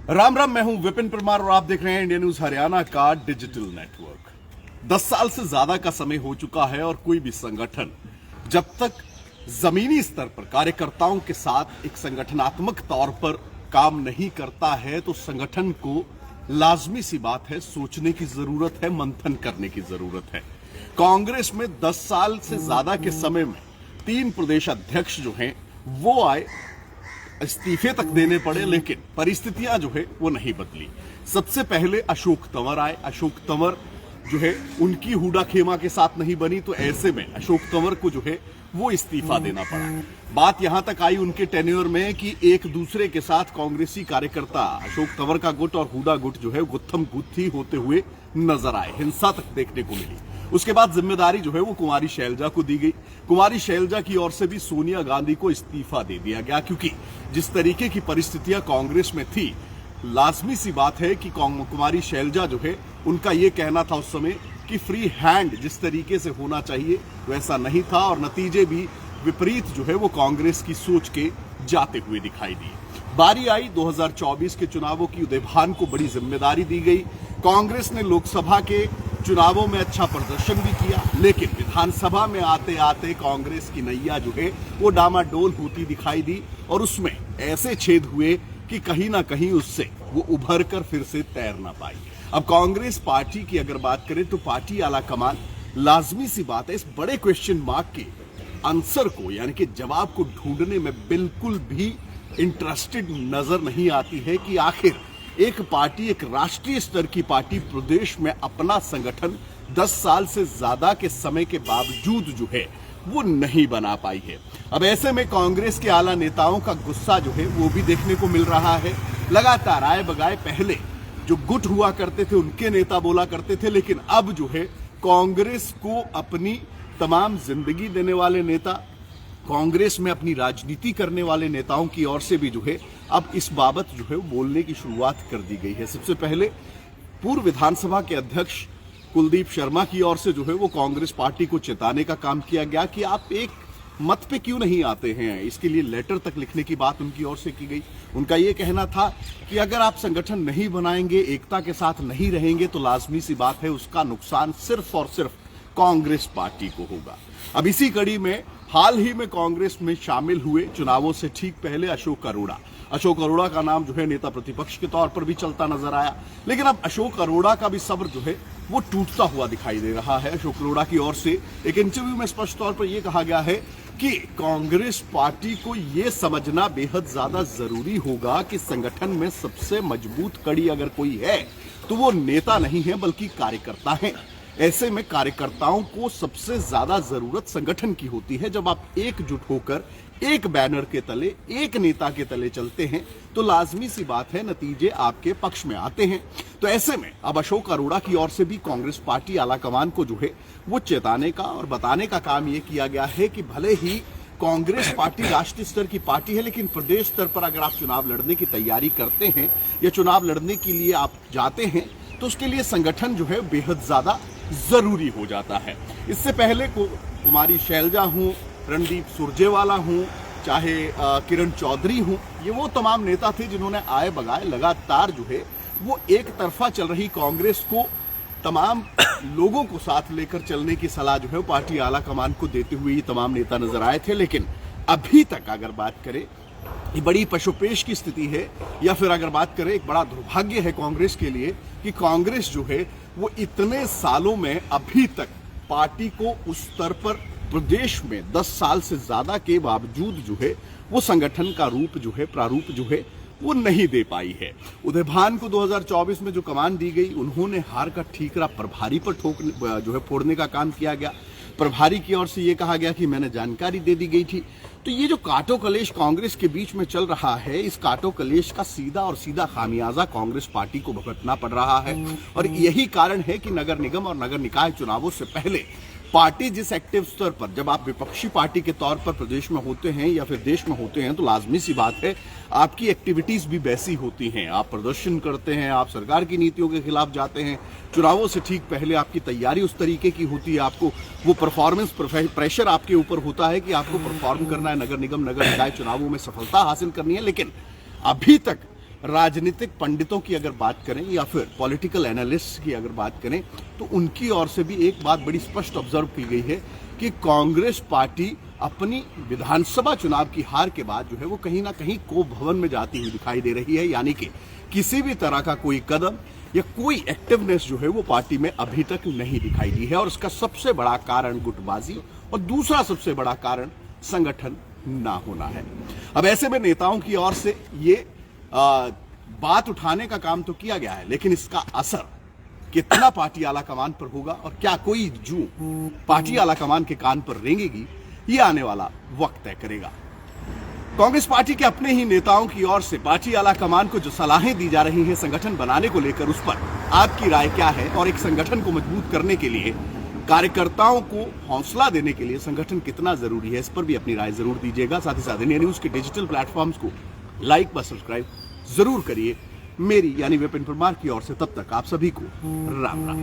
राम राम, मैं हूं विपिन परमार और आप देख रहे हैं इंडिया न्यूज हरियाणा का डिजिटल नेटवर्क। 10 साल से ज्यादा का समय हो चुका है और कोई भी संगठन जब तक जमीनी स्तर पर कार्यकर्ताओं के साथ एक संगठनात्मक तौर पर काम नहीं करता है तो संगठन को लाजमी सी बात है सोचने की जरूरत है, मंथन करने की जरूरत है। कांग्रेस में 10 साल से ज्यादा के समय में 3 प्रदेश अध्यक्ष जो हैं वो आए, इस्तीफे तक देने पड़े, लेकिन परिस्थितियां जो है वो नहीं बदली। सबसे पहले अशोक तंवर आए। अशोक तंवर जो है उनकी हुडा खेमा के साथ नहीं बनी, तो ऐसे में अशोक तंवर को जो है वो इस्तीफा देना पड़ा। बात यहां तक आई उनके टेन्योर में कि एक दूसरे के साथ कांग्रेसी कार्यकर्ता अशोक तंवर का गुट और हुडा गुट जो है गुत्थम गुत्थी होते हुए नजर आए, हिंसा तक देखने को मिली। उसके बाद जिम्मेदारी जो है वो कुमारी शैलजा को दी गई। कुमारी शैलजा की ओर से भी सोनिया गांधी को इस्तीफा दे दिया गया, क्योंकि जिस तरीके की परिस्थितियां कांग्रेस में थी, लाजमी सी बात है कि कुमारी शैलजा जो है उनका ये कहना था उस समय कि फ्री हैंड जिस तरीके से होना चाहिए वैसा नहीं था, और नतीजे भी विपरीत जो है वो कांग्रेस की सोच के जाते हुए दिखाई दिए। बारी आई 2024 के चुनावों की। उदय भान को बड़ी जिम्मेदारी दी गई। कांग्रेस ने लोकसभा के चुनावों में अच्छा प्रदर्शन भी किया, लेकिन विधानसभा में आते आते कांग्रेस की नैया जो है वो डामाडोल होती दिखाई दी, और उसमें ऐसे छेद हुए कि कहीं ना कहीं उससे वो उभर कर फिर से तैर ना पाई। अब कांग्रेस पार्टी की अगर बात करें तो पार्टी आला कमान लाजमी सी बात है इस बड़े क्वेश्चन मार्क के आंसर को, यानी कि जवाब को ढूंढने में बिल्कुल भी इंटरेस्टेड नजर नहीं आती है कि आखिर एक पार्टी, एक राष्ट्रीय स्तर की पार्टी प्रदेश में अपना संगठन 10 साल से ज्यादा के समय के बावजूद जो है वो नहीं बना पाई है। अब ऐसे में कांग्रेस के आला नेताओं का गुस्सा जो है वो भी देखने को मिल रहा है। लगातार आए बगाए पहले जो गुट हुआ करते थे उनके नेता बोला करते थे, लेकिन अब जो है कांग्रेस को अपनी तमाम जिंदगी देने वाले नेता, कांग्रेस में अपनी राजनीति करने वाले नेताओं की ओर से भी जो है अब इस बाबत जो है बोलने की शुरुआत कर दी गई है। सबसे पहले पूर्व विधानसभा के अध्यक्ष कुलदीप शर्मा की ओर से जो है वो कांग्रेस पार्टी को चेताने का काम किया गया कि आप एक मत पे क्यों नहीं आते हैं। इसके लिए लेटर तक लिखने की बात उनकी ओर से की गई। उनका ये कहना था कि अगर आप संगठन नहीं बनाएंगे, एकता के साथ नहीं रहेंगे, तो लाजमी सी बात है उसका नुकसान सिर्फ और सिर्फ कांग्रेस पार्टी को होगा। अब इसी कड़ी में हाल ही में कांग्रेस में शामिल हुए चुनावों से ठीक पहले अशोक अरोड़ा। अशोक अरोड़ा का नाम जो है नेता प्रतिपक्ष के तौर पर भी चलता नजर आया, लेकिन अब अशोक अरोड़ा का भी सब्र जो है वो टूटता हुआ दिखाई दे रहा है। अशोक अरोड़ा की ओर से एक इंटरव्यू में स्पष्ट तौर पर यह कहा गया है कि कांग्रेस पार्टी को यह समझना बेहद ज्यादा जरूरी होगा कि संगठन में सबसे मजबूत कड़ी अगर कोई है तो वो नेता नहीं है बल्कि कार्यकर्ता है। ऐसे में कार्यकर्ताओं को सबसे ज्यादा जरूरत संगठन की होती है। जब आप एकजुट होकर एक बैनर के तले, एक नेता के तले चलते हैं तो लाजमी सी बात है नतीजे आपके पक्ष में आते हैं। तो ऐसे में अब अशोक अरोड़ा की ओर से भी कांग्रेस पार्टी आलाकमान को जो है वो चेताने का और बताने का काम यह किया गया है कि भले ही कांग्रेस पार्टी राष्ट्रीय स्तर की पार्टी है, लेकिन प्रदेश स्तर पर अगर आप चुनाव लड़ने की तैयारी करते हैं या चुनाव लड़ने के लिए आप जाते हैं तो उसके लिए संगठन जो है बेहद ज्यादा जरूरी हो जाता है। इससे पहले को कुमारी शैलजा हूं, रणदीप सुरजेवाला हूं, चाहे किरण चौधरी हूं, ये वो तमाम नेता थे जिन्होंने आए बगाए लगातार जो है वो एक तरफा चल रही कांग्रेस को तमाम लोगों को साथ लेकर चलने की सलाह जो है पार्टी आला कमान को देते हुए ये तमाम नेता नजर आए थे। लेकिन अभी तक अगर बात करें ये बड़ी पशुपेश की स्थिति है, या फिर अगर बात करें एक बड़ा दुर्भाग्य है कांग्रेस के लिए कि कांग्रेस जो है वो इतने सालों में अभी तक पार्टी को उस स्तर पर प्रदेश में 10 साल से ज्यादा के बावजूद जो है वो संगठन का रूप जो है, प्रारूप जो है वो नहीं दे पाई है। उदय भान को 2024 में जो कमान दी गई, उन्होंने हार का ठीकरा प्रभारी पर जो है फोड़ने का काम किया गया। प्रभारी की ओर से ये कहा गया कि मैंने जानकारी दे दी गई थी। तो ये जो काटो कलेश कांग्रेस के बीच में चल रहा है, इस काटो कलेश का सीधा और सीधा खामियाजा कांग्रेस पार्टी को भुगतना पड़ रहा है। और यही कारण है कि नगर निगम और नगर निकाय चुनावों से पहले पार्टी जिस एक्टिव स्तर पर, जब आप विपक्षी पार्टी के तौर पर प्रदेश में होते हैं या फिर देश में होते हैं तो लाजमी सी बात है आपकी एक्टिविटीज भी वैसी होती हैं। आप प्रदर्शन करते हैं, आप सरकार की नीतियों के खिलाफ जाते हैं। चुनावों से ठीक पहले आपकी तैयारी उस तरीके की होती है, आपको वो परफॉर्मेंस प्रेशर आपके ऊपर होता है कि आपको परफॉर्म करना है, नगर निगम नगर निकाय चुनावों में सफलता हासिल करनी है। लेकिन अभी तक राजनीतिक पंडितों की अगर बात करें या फिर पॉलिटिकल एनालिस्ट की अगर बात करें तो उनकी ओर से भी एक बात बड़ी स्पष्ट ऑब्जर्व की गई है कि कांग्रेस पार्टी अपनी विधानसभा चुनाव की हार के बाद जो है वो कहीं ना कहीं कोप भवन में जाती हुई दिखाई दे रही है, यानी कि किसी भी तरह का कोई कदम या कोई एक्टिवनेस जो है वो पार्टी में अभी तक नहीं दिखाई दी है। और उसका सबसे बड़ा कारण गुटबाजी और दूसरा सबसे बड़ा कारण संगठन ना होना है। अब ऐसे में नेताओं की ओर से ये बात उठाने का काम तो किया गया है, लेकिन इसका असर कितना पार्टी आला कमान पर होगा और क्या कोई जू पार्टी आला कमान के कान पर रेंगेगी, ये आने वाला वक्त तय करेगा। कांग्रेस पार्टी के अपने ही नेताओं की ओर से पार्टी आला कमान को जो सलाहें दी जा रही हैं संगठन बनाने को लेकर, उस पर आपकी राय क्या है? और एक संगठन को मजबूत करने के लिए, कार्यकर्ताओं को हौसला देने के लिए संगठन कितना जरूरी है, इस पर भी अपनी राय जरूर दीजिएगा। साथ ही साथ इंडिया न्यूज के डिजिटल प्लेटफॉर्म्स को लाइक व सब्सक्राइब जरूर करिए। मेरी यानी विपिन परमार की ओर से तब तक आप सभी को राम राम।